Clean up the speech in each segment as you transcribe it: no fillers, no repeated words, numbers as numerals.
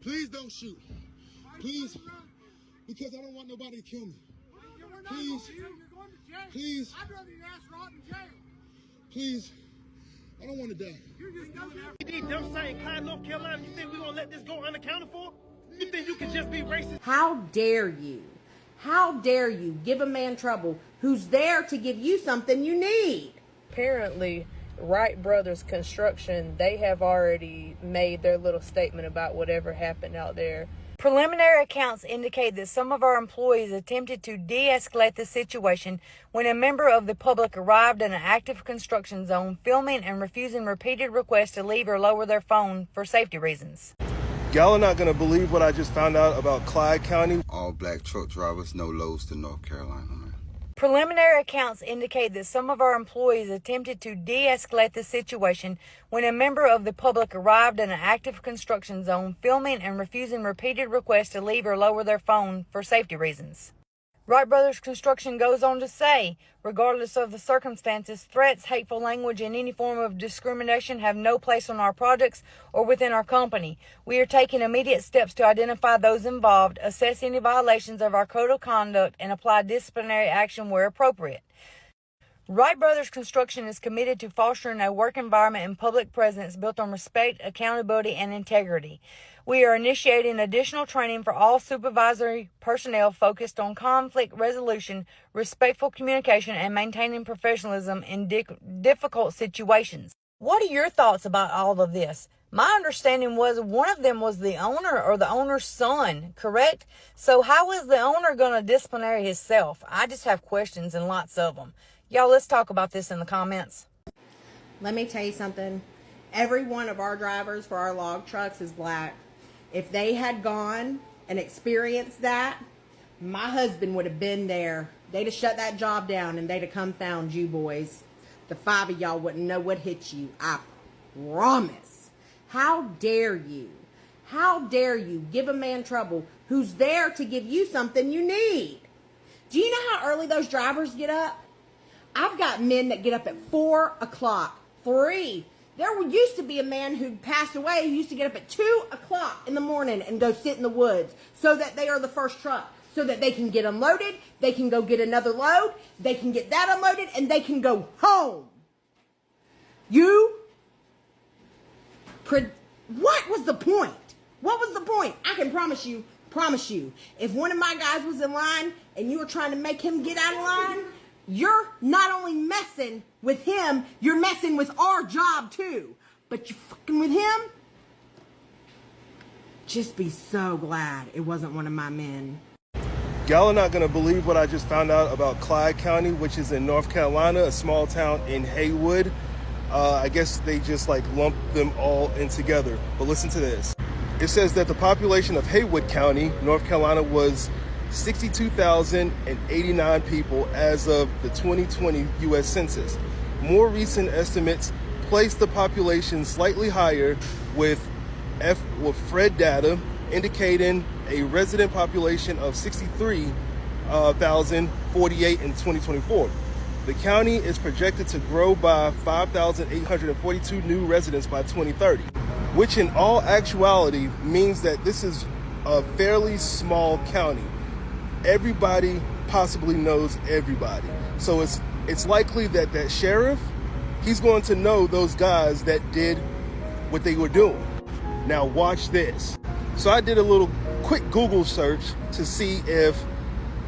Please don't shoot. Please, because I don't want nobody to kill me. Please, please, please, I don't want to die. You need dumb site in Clyde, North Carolina. You think we're going to let this go unaccounted for? You think you can just be racist? How dare you? How dare you give a man trouble who's there to give you something you need? Apparently, Wright Brothers Construction, they have already made their little statement about whatever happened out there. Preliminary accounts indicate that some of our employees attempted to de-escalate the situation when a member of the public arrived in an active construction zone, filming and refusing repeated requests to leave or lower their phone for safety reasons. Y'all are not going to believe what I just found out about Clyde County. All black truck drivers, no loads to North Carolina, man. Preliminary accounts indicate that some of our employees attempted to de-escalate the situation when a member of the public arrived in an active construction zone, filming and refusing repeated requests to leave or lower their phone for safety reasons. Wright Brothers Construction goes on to say, regardless of the circumstances, threats, hateful language, and any form of discrimination have no place on our projects or within our company. We are taking immediate steps to identify those involved, assess any violations of our code of conduct, and apply disciplinary action where appropriate. Wright Brothers Construction is committed to fostering a work environment and public presence built on respect, accountability, and integrity. We are initiating additional training for all supervisory personnel focused on conflict resolution, respectful communication, and maintaining professionalism in difficult situations. What are your thoughts about all of this? My understanding was one of them was the owner or the owner's son, correct? So how is the owner going to disciplinary himself? I just have questions and lots of them. Y'all, let's talk about this in the comments. Let me tell you something. Every one of our drivers for our log trucks is black. If they had gone and experienced that, my husband would have been there. They'd have shut that job down and they'd have come found you boys. The 5 of y'all wouldn't know what hit you. I promise. How dare you? How dare you give a man trouble who's there to give you something you need? Do you know how early those drivers get up? I've got men that get up at 4 o'clock. 3. There used to be a man who passed away who used to get up at 2 o'clock in the morning and go sit in the woods so that they are the first truck, so that they can get unloaded, they can go get another load, they can get that unloaded, and they can go home. What was the point? What was the point? I can promise you, if one of my guys was in line and you were trying to make him get out of line, you're not only messing with him, you're messing with our job too. But you fucking with him? Just be so glad it wasn't one of my men. Y'all are not going to believe what I just found out about Clyde County, which is in North Carolina, a small town in Haywood. I guess they just like lumped them all in together. But listen to this. It says that the population of Haywood County, North Carolina, was 62,089 people as of the 2020 U.S. Census. More recent estimates place the population slightly higher, with Fred data indicating a resident population of 63,048 in 2024. The county is projected to grow by 5,842 new residents by 2030, which in all actuality means that this is a fairly small county. Everybody possibly knows everybody. So it's likely that that sheriff, he's going to know those guys that did what they were doing. Now watch this. So I did a little quick Google search to see if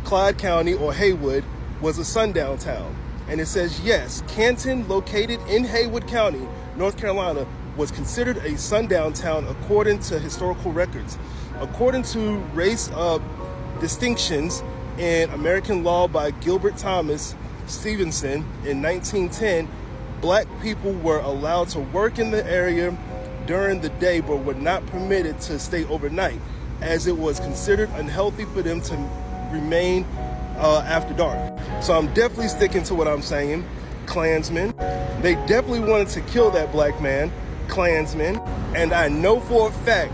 Clyde County or Haywood was a sundown town. And it says, yes, Canton, located in Haywood County, North Carolina, was considered a sundown town according to historical records. According to race distinctions in American law by Gilbert Thomas Stevenson in 1910, black people were allowed to work in the area during the day but were not permitted to stay overnight, as it was considered unhealthy for them to remain after dark. So I'm definitely sticking to what I'm saying. Klansmen, they definitely wanted to kill that black man, Klansmen, and I know for a fact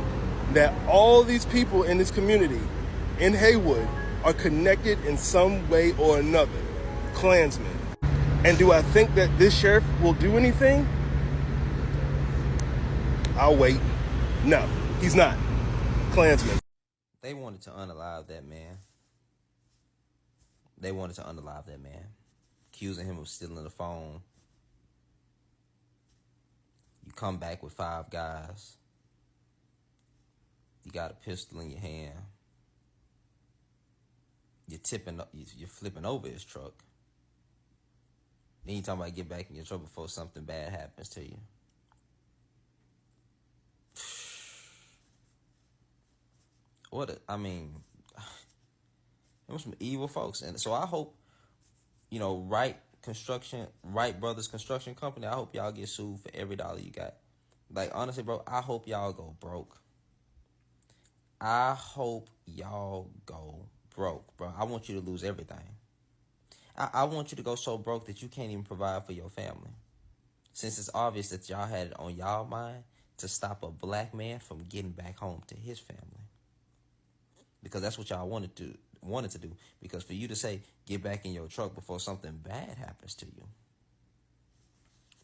that all these people in this community in Haywood are connected in some way or another. Klansmen. And do I think that this sheriff will do anything? I'll wait. No, he's not. Klansmen. They wanted to unalive that man. They wanted to unalive that man, accusing him of stealing the phone. You come back with 5 guys. You got a pistol in your hand. You're flipping over his truck. Then you talking about get back in your truck before something bad happens to you. There was some evil folks. And so I hope, Wright Brothers Construction Company, I hope y'all get sued for every dollar you got. Like, honestly, bro, I hope y'all go broke. I hope y'all go broke, bro. I want you to lose everything. I want you to go so broke that you can't even provide for your family. Since it's obvious that y'all had it on y'all mind to stop a black man from getting back home to his family. Because that's what y'all wanted to do. Because for you to say, get back in your truck before something bad happens to you,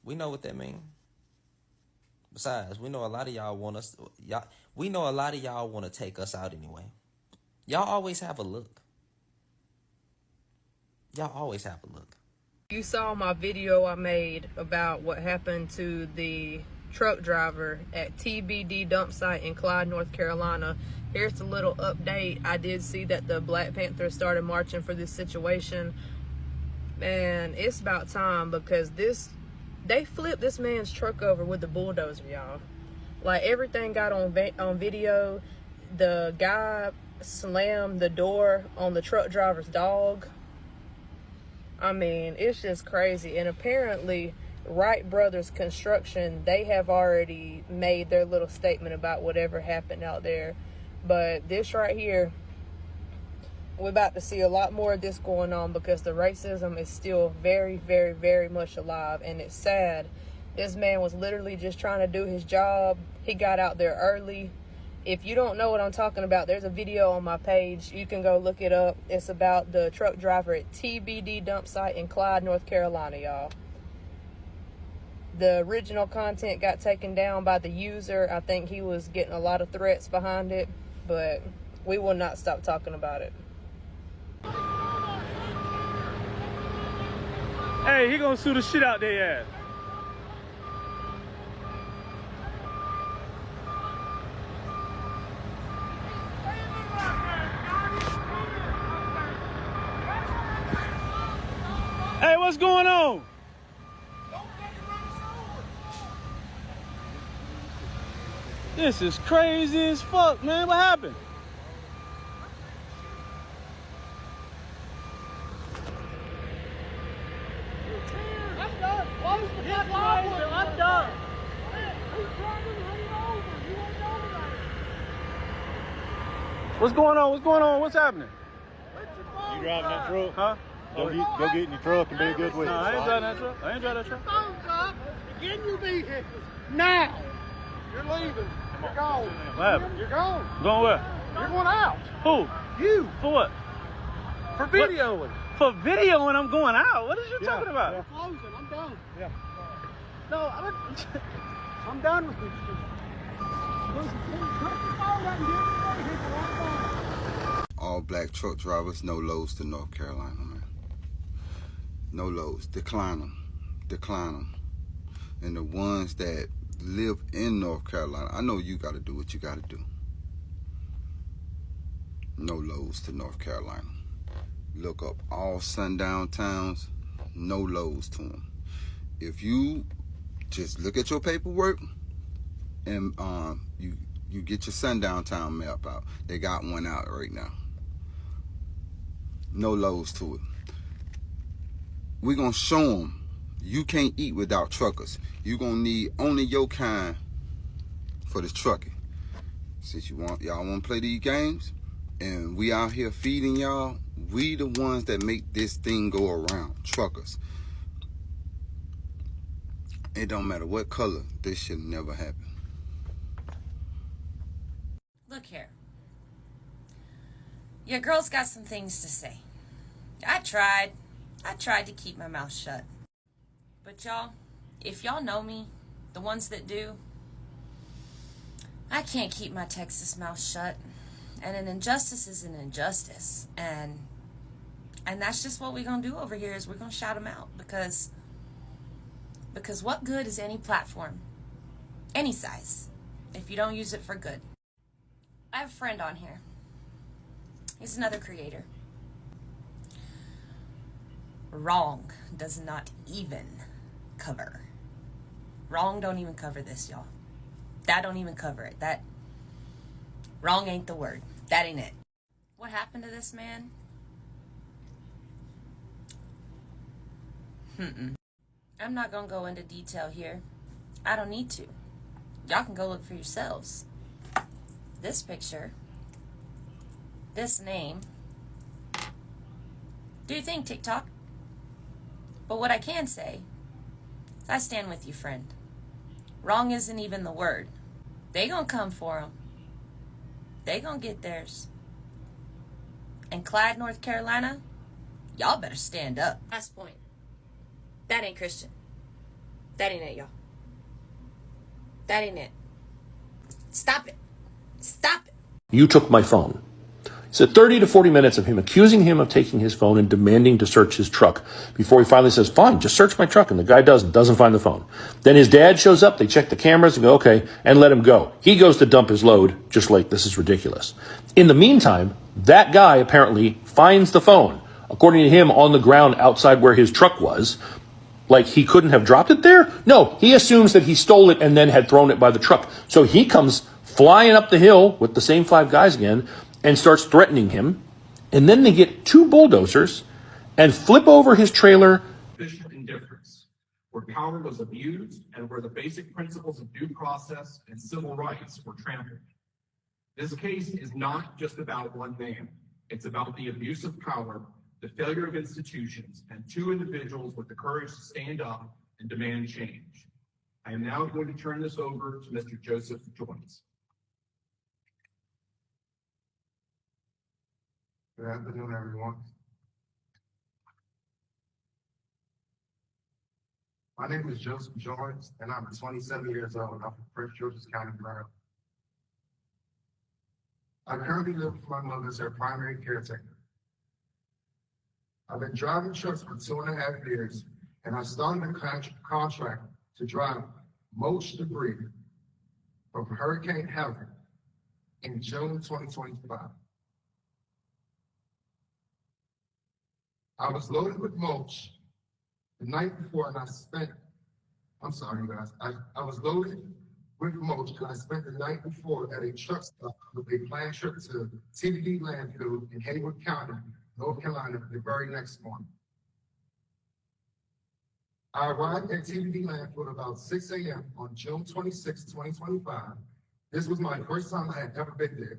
we know what that means. Besides, we know a lot of y'all want to take us out anyway. Y'all always have a look. You saw my video I made about what happened to the truck driver at TBD dump site in Clyde, North Carolina. Here's a little update. I did see that the Black Panthers started marching for this situation. Man, it's about time, because they flipped this man's truck over with the bulldozer, y'all. Like, everything got on video. The guy slammed the door on the truck driver's dog. I mean, it's just crazy. And apparently, Wright Brothers Construction, they have already made their little statement about whatever happened out there. But this right here, we're about to see a lot more of this going on, because the racism is still very, very, very much alive. And it's sad. This man was literally just trying to do his job. He got out there early. If you don't know what I'm talking about, there's a video on my page. You can go look it up. It's about the truck driver at TBD dump site in Clyde, North Carolina, y'all. The original content got taken down by the user. I think he was getting a lot of threats behind it, but we will not stop talking about it. Hey, he gonna sue the shit out their ass. Hey, what's going on? This is crazy as fuck, man. What happened? I'm done. Close the fucking door. I'm done. What's going on? What's going on? What's happening? You driving that truck? Huh? Go get in your truck and be a good witness. No, I ain't driving that truck. I ain't driving that truck. Phones up. Get in your vehicle. Now. You're leaving. You're gone. What happened? You're gone. Going where? You're going out. Who? You. For what? For videoing. For videoing, I'm going out. What is you talking about? I'm closing. I'm done. Yeah. No, I'm done with this shit. Listen, put your phone up and get in your vehicle right now. All black truck drivers, no loads to North Carolina, man. No loads. Decline them. And the ones that live in North Carolina, I know you got to do what you got to do. No loads to North Carolina. Look up all sundown towns, no loads to them. If you just look at your paperwork and you get your sundown town map out, they got one out right now. No loads to it. We're going to show them you can't eat without truckers. You're going to need only your kind for this trucking. Since y'all want to play these games and we out here feeding y'all, we the ones that make this thing go around. Truckers. It don't matter what color, this should never happen. Look here. Your girl's got some things to say. I tried to keep my mouth shut. But y'all, if y'all know me, the ones that do, I can't keep my Texas mouth shut. And an injustice is an injustice. And that's just what we're going to do over here is we're going to shout them out. Because what good is any platform, any size, if you don't use it for good? I have a friend on here. He's another creator. Wrong does not even cover. Wrong don't even cover this, y'all. That don't even cover it. That wrong ain't the word. That ain't it. What happened to this man? I'm not gonna go into detail here. I don't need to. Y'all can go look for yourselves. This picture, this name. Do you think TikTok? But what I can say is I stand with you, friend. Wrong isn't even the word. They gonna come for them. They gonna get theirs. And Clyde, North Carolina, y'all better stand up. Last point. That ain't Christian. That ain't it, y'all. That ain't it. Stop it. Stop it. You took my phone. So 30 to 40 minutes of him accusing him of taking his phone and demanding to search his truck before he finally says, fine, just search my truck. And the guy doesn't find the phone. Then his dad shows up. They check the cameras and go, okay, and let him go. He goes to dump his load, just like this is ridiculous. In the meantime, that guy apparently finds the phone, according to him, on the ground outside where his truck was. Like he couldn't have dropped it there? No, he assumes that he stole it and then had thrown it by the truck. So he comes flying up the hill with the same 5 guys again and starts threatening him. And then they get 2 bulldozers and flip over his trailer. Sufficient indifference, where power was abused and where the basic principles of due process and civil rights were trampled. This case is not just about one man. It's about the abuse of power, the failure of institutions, and 2 individuals with the courage to stand up and demand change. I am now going to turn this over to Mr. Joseph Joyce. Good afternoon, everyone. My name is Joseph Joyce, and I'm 27 years old. I'm from Prince George's County, Maryland. I currently live with my mother as her primary caretaker. I've been driving trucks for 2.5 years, and I started a contract to drive mulch debris from Hurricane Harvey in June 2025. I was loaded with mulch the night before, and I was loaded with mulch, and I spent the night before at a truck stop with a planned trip to TBD landfill in Hayward County, North Carolina, the very next morning. I arrived at TBD landfill at about 6 a.m. on June 26, 2025. This was my first time I had ever been there.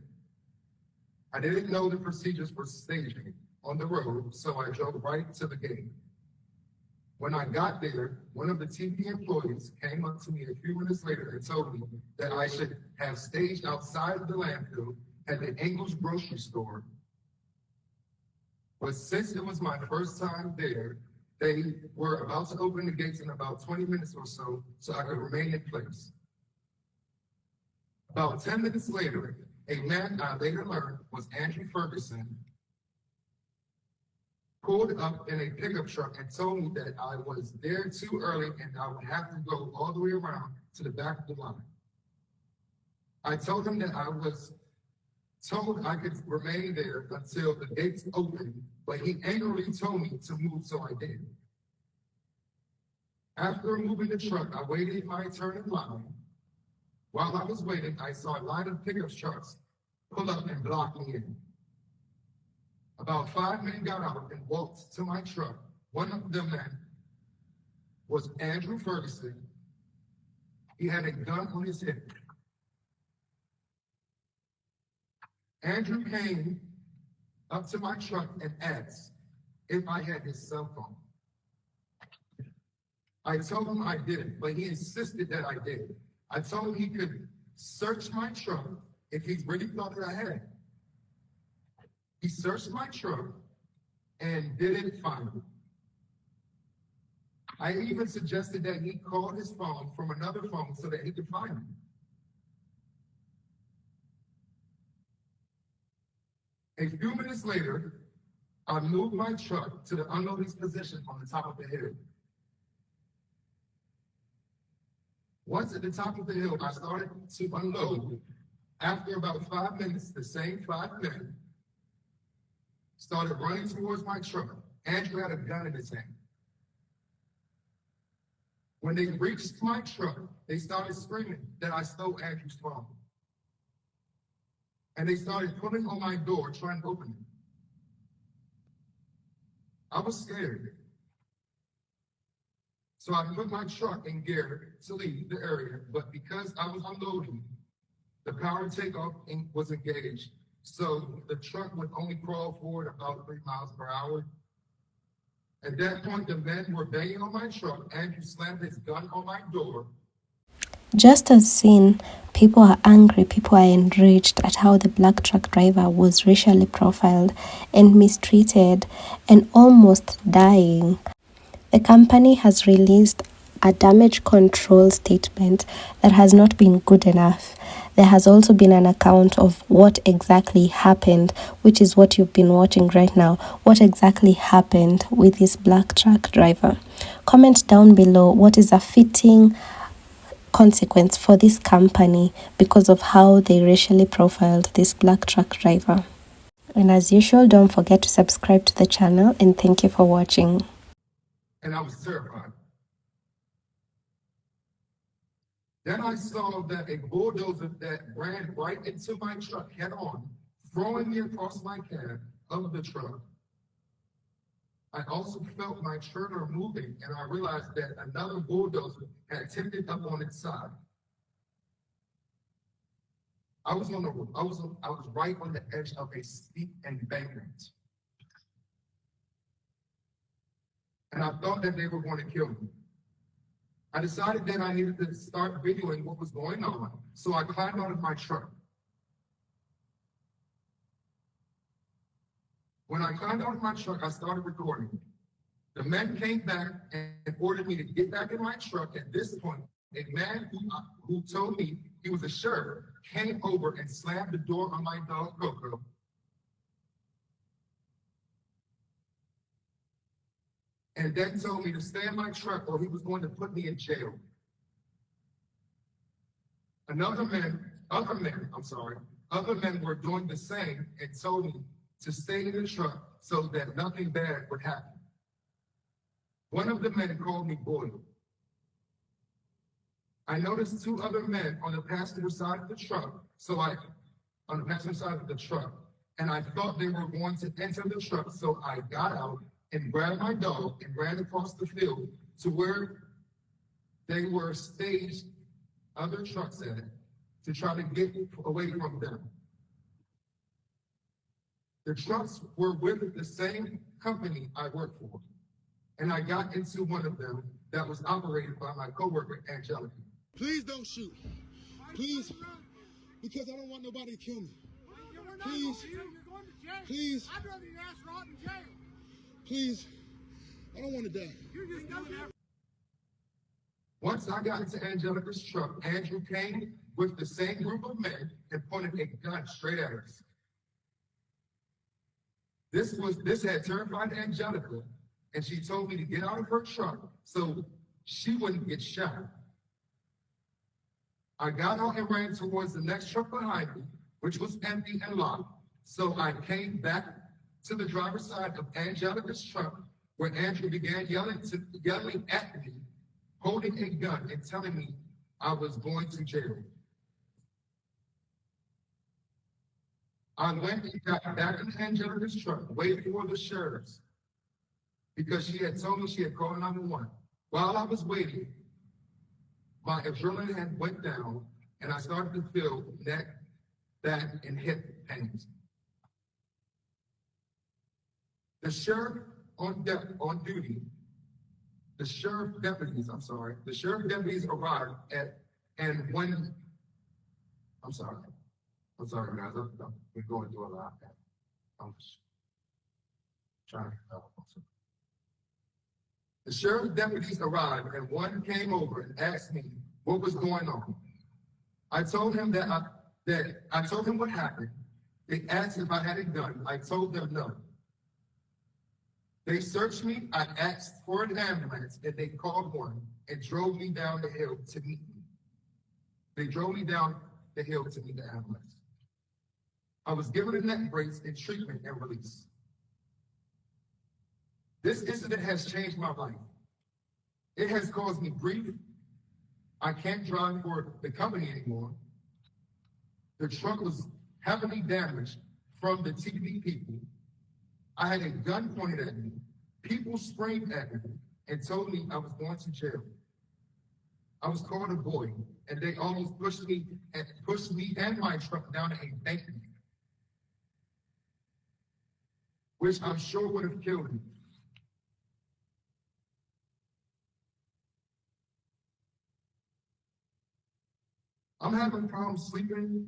I didn't know the procedures for staging on the road, so I drove right to the gate. When I got there, one of the TBD employees came up to me a few minutes later and told me that I should have staged outside of the landfill at the Ingles grocery store. But since it was my first time there, they were about to open the gates in about 20 minutes or so I could remain in place. About 10 minutes later, a man I later learned was Andrew Ferguson pulled up in a pickup truck and told me that I was there too early and I would have to go all the way around to the back of the line. I told him that I was told I could remain there until the gates opened, but he angrily told me to move, so I did. After removing the truck, I waited my turn in line. While I was waiting, I saw a line of pickup trucks pull up and block me in. About 5 men got out and walked to my truck. One of the men was Andrew Ferguson. He had a gun on his hip. Andrew came up to my truck and asked if I had his cell phone. I told him I didn't, but he insisted that I did. I told him he could search my truck if he really thought that I had it. He searched my truck and didn't find it. I even suggested that he call his phone from another phone so that he could find me. A few minutes later, I moved my truck to the unloading position on the top of the hill. Once at the top of the hill, I started to unload. After about 5 minutes, the same 5 men started running towards my truck. Andrew had a gun in his hand. When they reached my truck, they started screaming that I stole Andrew's phone. And they started pulling on my door, trying to open it. I was scared. So I put my truck in gear to leave the area, but because I was unloading, the power takeoff was engaged. So the truck would only crawl forward about 3 miles per hour. At that point, the men were banging on my truck. Andrew slammed his gun on my door. Just as seen, people are angry, people are enraged at how the black truck driver was racially profiled and mistreated and almost dying. The company has released a damage control statement that has not been good enough. There has also been an account of what exactly happened, which is what you've been watching right now. What exactly happened with this black truck driver? Comment down below what is a fitting consequence for this company because of how they racially profiled this black truck driver. And as usual, don't forget to subscribe to the channel, and thank you for watching. And I was terrified. Then I saw that a bulldozer that ran right into my truck head on, throwing me across my cab of the truck. I also felt my trailer moving, and I realized that another bulldozer had tipped up on its side. I was right on the edge of a steep embankment. And I thought that they were going to kill me. I decided that I needed to start videoing what was going on, so I climbed out of my truck. When I climbed out of my truck, I started recording. The men came back and ordered me to get back in my truck. At this point, a man who told me he was a sheriff came over and slammed the door on my dog, Coco. And then told me to stay in my truck or he was going to put me in jail. Other men were doing the same and told me to stay in the truck so that nothing bad would happen. One of the men called me Boyd. I noticed 2 other men on the passenger side of the truck, and I thought they were going to enter the truck, so I got out and grabbed my dog and ran across the field to where they were staged other trucks at to try to get away from them. The trucks were with the same company I work for, and I got into one of them that was operated by my coworker, Angelica. Please don't shoot. Please, because I don't want nobody to kill me. Please, please. I'd rather you ask Rod in jail. Please, I don't want to die. Once I got into Angelica's truck, Andrew came with the same group of men and pointed a gun straight at us. This had terrified Angelica, and she told me to get out of her truck so she wouldn't get shot. I got out and ran towards the next truck behind me, which was empty and locked. So I came back to the driver's side of Angelica's truck, where Andrew began yelling at me, holding a gun and telling me I was going to jail. I went and got back in Angelica's truck, waiting for the sheriffs, because she had told me she had called 911. While I was waiting, my adrenaline had went down, and I started to feel neck, back, and hip pains. The sheriff the sheriff deputies arrived I'm sorry, guys, we're going through a lot. I'm just trying to help. The sheriff deputies arrived, and one came over and asked me what was going on. I told him what happened, They asked if I had a gun. I told them no. They searched me. I asked for an ambulance, and they called one and drove me down the hill to meet me. They drove me down the hill to meet the ambulance. I was given a neck brace and treatment and released. This incident has changed my life. It has caused me grief. I can't drive for the company anymore. The truck was heavily damaged from the TB people. I had a gun pointed at me. People screamed at me and told me I was going to jail. I was called a boy, and they almost pushed me and my truck down a embankment, which I'm sure would have killed me. I'm having problems sleeping.